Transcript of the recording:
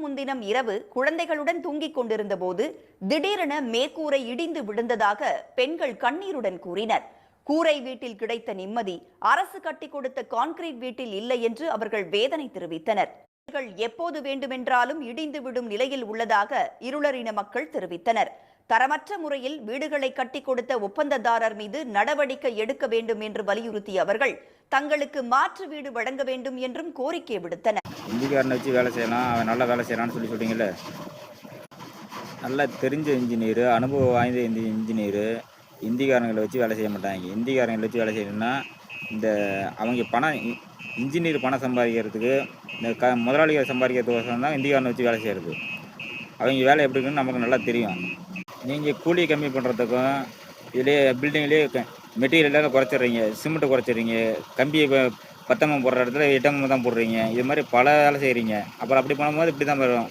முன்தினம் இரவு குழந்தைகளுடன் தூங்கிக் கொண்டிருந்த போது திடீரென மேற்கூரை இடிந்து விழுந்ததாக பெண்கள் கண்ணீருடன் கூறினர். கூரை வீட்டில் கிடைத்த நிம்மதி அரசு கட்டி கொடுத்த கான்கிரீட் வீட்டில் இல்லை என்று அவர்கள் வேதனை தெரிவித்தனர். எப்போது வேண்டுமென்றாலும் இடிந்து விடும் நிலையில் உள்ளதாக இருளரின மக்கள் தெரிவித்தனர். தரமற்ற முறையில் வீடுகளை கட்டி கொடுத்த ஒப்பந்ததாரர் மீது நடவடிக்கை எடுக்க வேண்டும் என்று வலியுறுத்திய அவர்கள் தங்களுக்கு மாற்று வீடு வழங்க வேண்டும் என்றும் கோரிக்கை விடுத்தனர். இந்திக்காரனை வச்சு வேலை செய்யலாம், அவன் நல்லா வேலை செய்யலாம்னு சொல்லிட்டீங்கல்ல. நல்லா தெரிஞ்ச இன்ஜினியரு, அனுபவம் வாய்ந்த இன்ஜினியரு இந்திக்காரங்களை வச்சு வேலை செய்ய மாட்டாங்க. இந்திக்காரங்களை வச்சு வேலை செய்யணும்னா இந்த அவங்க பணம் இன்ஜினியர் பணம் சம்பாதிக்கிறதுக்கு இந்த முதலாளிகள் சம்பாதிக்கிறதுக்கோசரம் தான் இந்திக்காரனை வச்சு வேலை செய்கிறது. அவங்க வேலை எப்படி இருக்குன்னு நமக்கு நல்லா தெரியும். நீங்கள் கூலி கம்மி பண்ணுறதுக்கும் இதிலே பில்டிங்லேயே மெட்டீரியல் குறைச்சிட்றீங்க, சிமெண்ட்டை குறைச்சிட்றீங்க, கம்பியை 10 mm போடுற இடத்துல 8 mm தான் போடுறீங்க. இது மாதிரி பல வேலை செய்கிறீங்க. அப்புறம் அப்படி பண்ணும்போது இப்படி தான் வரும்.